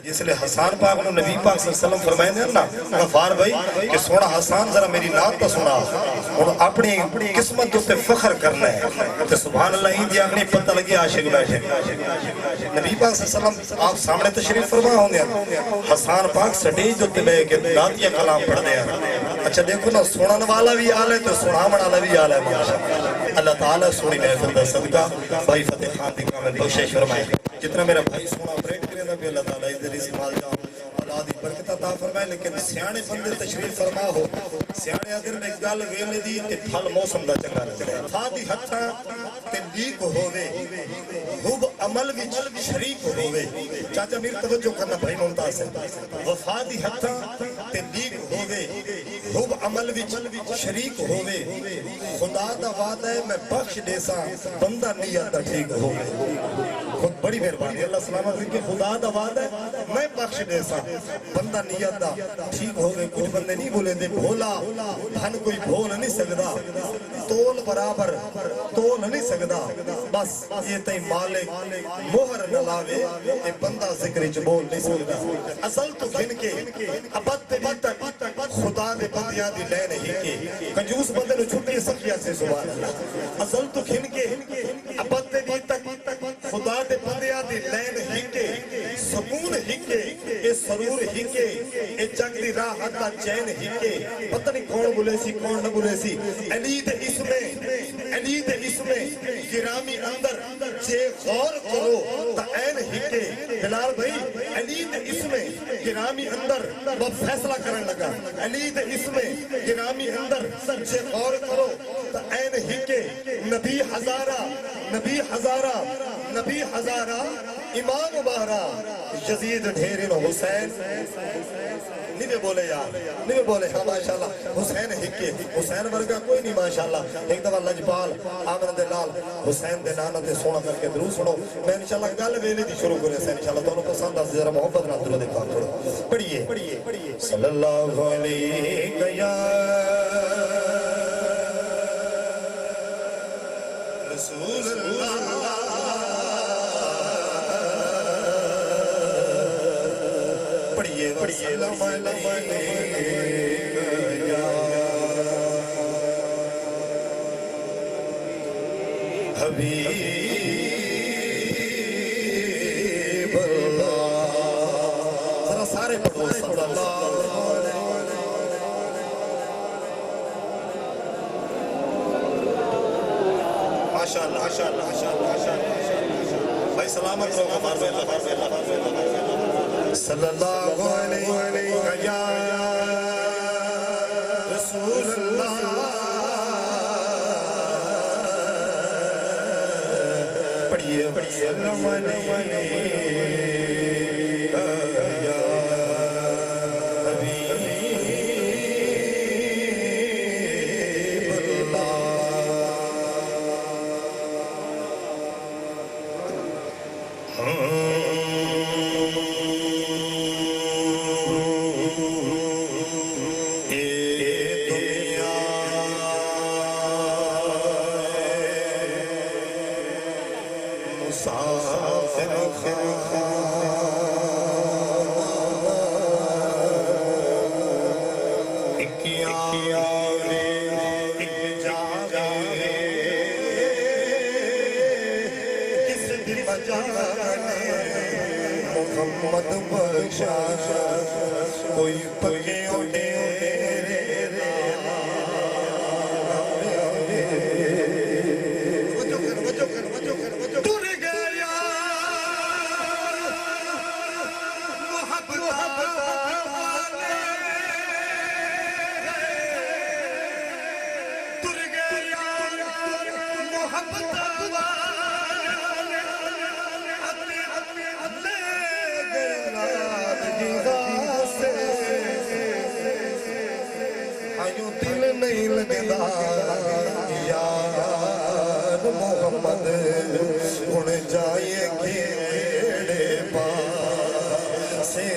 جس لئے حسان پاک نے نبی پاک صلی اللہ علیہ وسلم فرمائے دیں نا غفار بھائی کہ سونا حسان ذرا میری نات تو سنا اور اپنی قسمت دوستے فخر کرنا ہے تو سبحان اللہ ہی دیا اپنی پتہ لگی عاشق بیٹھے نبی پاک صلی اللہ علیہ وسلم آپ سامنے تشریف فرما ہوں گے حسان پاک سٹیج دوتے بے کہ ناتیہ کلام پڑھ دیا اچھا دیکھو نا سنن والا بھی آل ہے تو سنامن والا بھی آل ہے اللہ تعالیٰ سونی محفل دا صدقہ بھائی فتح خان دی کامل بخشش فرمائے جتنا میرا بھائی سونا بریک کرے دا بھی اللہ تعالیٰ ادھر اس مال جاؤ اولاد برکت عطا فرمائے لیکن سیانے بندے تشریف فرما ہو سیانے اگر میں گل ویلے دی تے پھل موسم دا چنگا رہے تھا دی ہتھاں تے لیک ہووے خوب عمل وچ شریک ہووے چاچا میر توجہ کرنا بھائی ممتاز ہے وفا دی ہتھاں تے لیک ہووے خوب عمل وچ شریک ہووے خدا دا وعدہ ہے میں بخش دے سا بندہ نیت دا ٹھیک ہووے خود بڑی مہربانی اللہ سلامت رکھے خدا دا وعدہ ہے میں بخش دے سا بندہ نیت دا ٹھیک ہوگے کچھ بندے نہیں بولے دے بھولا دھن کوئی بھول نہیں سکدا تول برابر تول نہیں سکدا بس یہ تئی مالک مہر نہ لاوے یہ بندہ ذکر چ بول نہیں سکدا اصل تو گھن کے ابد تک خدا دے بندیاں دی لین ہی کے کنجوس بندے نو چھٹی سکیا سے سبحان اللہ اصل تو گھن کے ابد تک خدا دے بندیاں دی لین ہی کے سکون ہی کے اے سرور ہی کے اے جنگ دی راہ حتا چین ہی کے پتہ نہیں کون بولے سی کون نہ بولے سی علی دے اس میں گرامی اندر جے غور کرو تا این ہی کے بلال بھائی علی دے اس میں گرامی اندر وہ فیصلہ کرنے لگا علی دے اس میں گرامی اندر جے غور کرو تا این ہی کے نبی ہزارہ امام بہرا یزید ڈھیرن حسین نہیں بولے یار نہیں بولے ہاں ماشاءاللہ حسین ہکے حسین ورگا کوئی نہیں ماشاءاللہ ایک دفعہ لجپال آمن دے لال حسین دے نانا دے سونا کر کے درود سنو میں انشاءاللہ گل ویلے دی شروع کرے سے انشاءاللہ دونوں پسند آس ذرا محبت نہ درود پاک پڑھو پڑھیے صلی اللہ علیہ یا رسول اللہ پڑھیے لما یا حبیب اللہ ذرا سارے پڑھو صلی اللہ ماشاءاللہ بھائی سلامت رہو ہمارے صلی اللہ علیہ یا رسول اللہ پڑھیے سلام علیہ یا حبیب اللہ محمد بخشا کوئی پکے اٹھے ٹر گیا محبت والے ٹر گیا محبت نہیں لگدا یار محمد ہن جائے کیڑے پاسے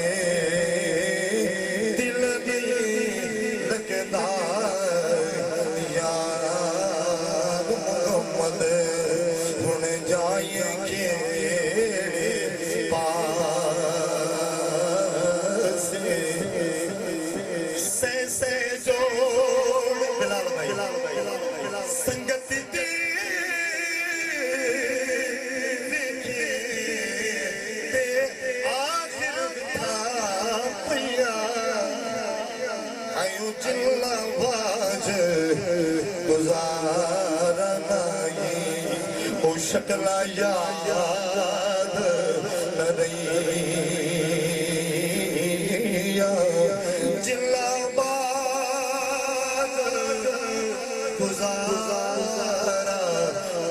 دل نہیں لگدا یار محمد ہن جائے کیڑے پاسے شکل یاد نہ رہی جلا باد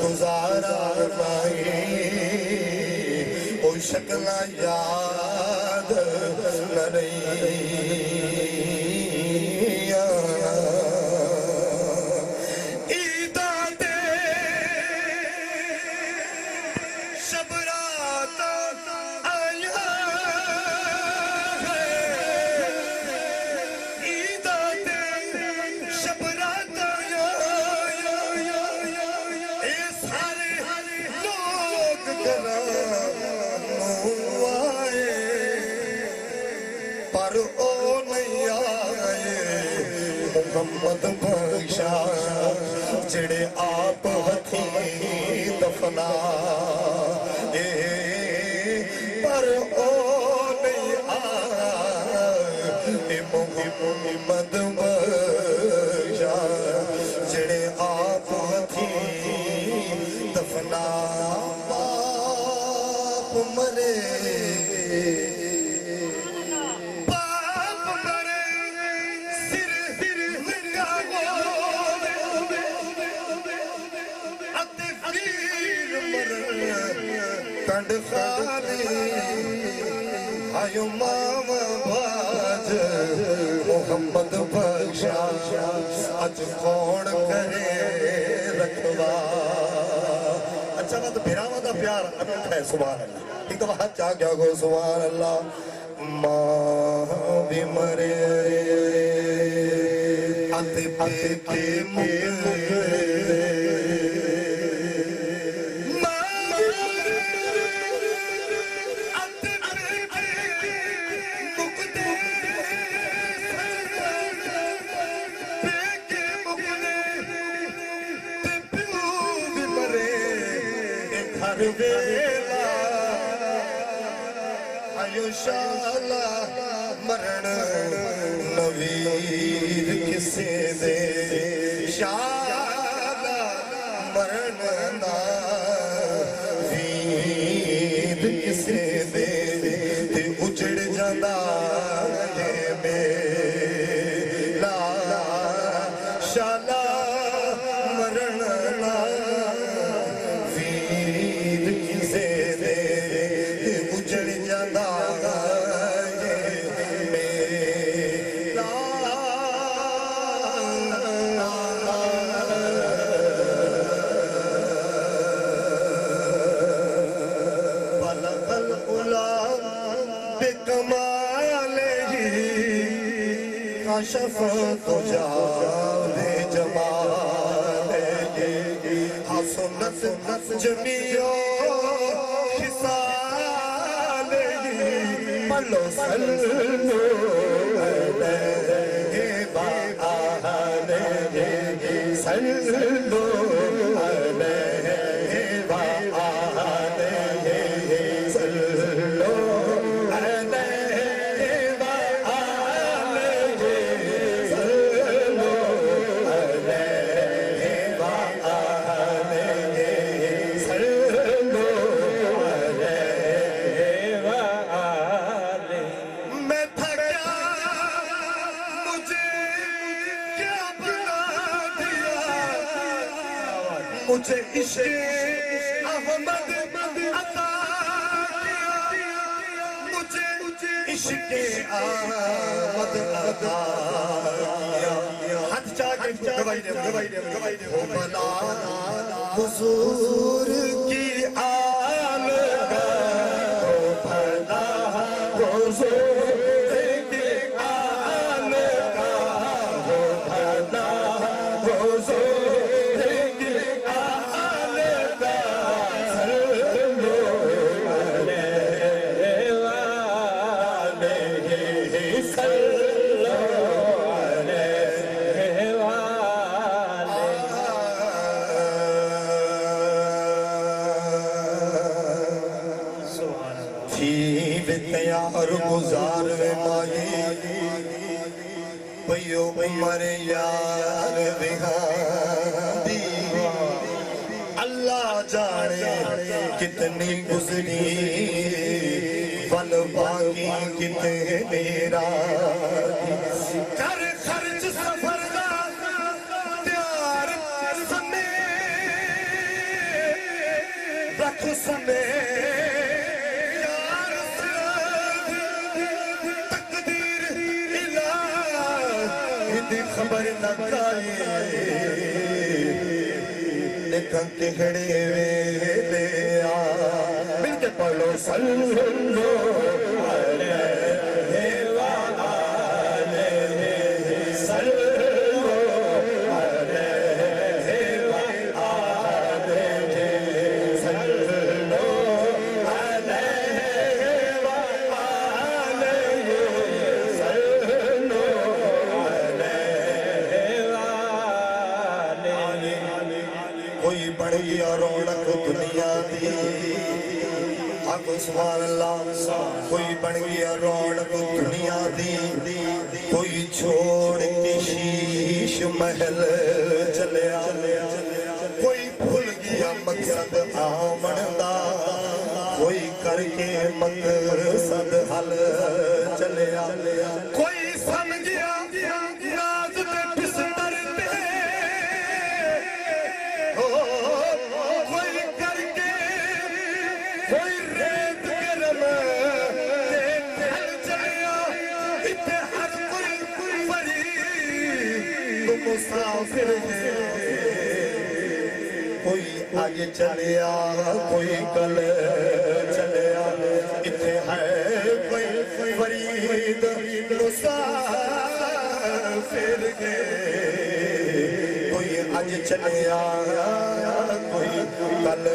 گزارا نہیں وہ شکل یاد نہ رہی پر او نہیں آئے محمد بخشا جڑے آپ ہتھی دفنا پر او نہیں آئے محمد بخشا جڑے آپ ہتھی دفنا باپ مرے کنڈ خالی آیو ماما باج محمد بخشا اج کون کرے رکھوا اچھا بات بھیراوہ دا پیار انوکھا ہے سبحان اللہ ایک دفعہ ہاتھ چاہ گیا گو سبحان اللہ ماں بھی مرے آتے پیتے مکرے ویلا آیو شالا مرن نویر کسے دے شالا مرن نویر کسے دے تے اجڑ جانا ہے میلا شالا مرن اجڑ جانا بلغ العلا بکمالہ کشف تجا جمالہ حسنت جمیع پلو سلو علیہ وآلہ سلو علیہ وآلہ سلو علیہ وآلہ سلو علیہ وآلہ سلو مجھے عشق احمد عطا کیا مجھے عشق احمد عطا کیا ہاتھ چاہ کے گواہی دے ہو بلا حضور کی آل ہو بلا حضور کی آل ہو بلا حضور تیار گزار مائی پیو عمر یار بہادی اللہ جانے کتنی گزری پل باقی کتنے رات کر خرچ سفر دا تیار سنے رکھ سنے یار تقدیر الہی دی خبر نہ کائے نکن تکھڑے ویلے مل کے پڑھو صلی اللہ علیہ وآلہ صلی اللہ علیہ وآلہ صلی اللہ علیہ وآلہ صلی اللہ علیہ وآلہ کوئی بڑھ گیا رونق دنیا دی آگو سبحان اللہ کوئی بڑھ گیا رونق دنیا دی کوئی چھوڑ کے شیش محل چلیا کوئی بھول گیا مقصد آمن دا کوئی کر کے مقصد حل چلیا کوئی سمجھیا ناز تے بستر تے کوئی کر کے کوئی ریت گرم حل چلیا اتنے ہر کوئی فرید مسافر ہے کوئی آگے چلیا کوئی کل چلیا اتنے ہے کوئی فرید مسافر ہے کوئی آج چلیا کوئی کل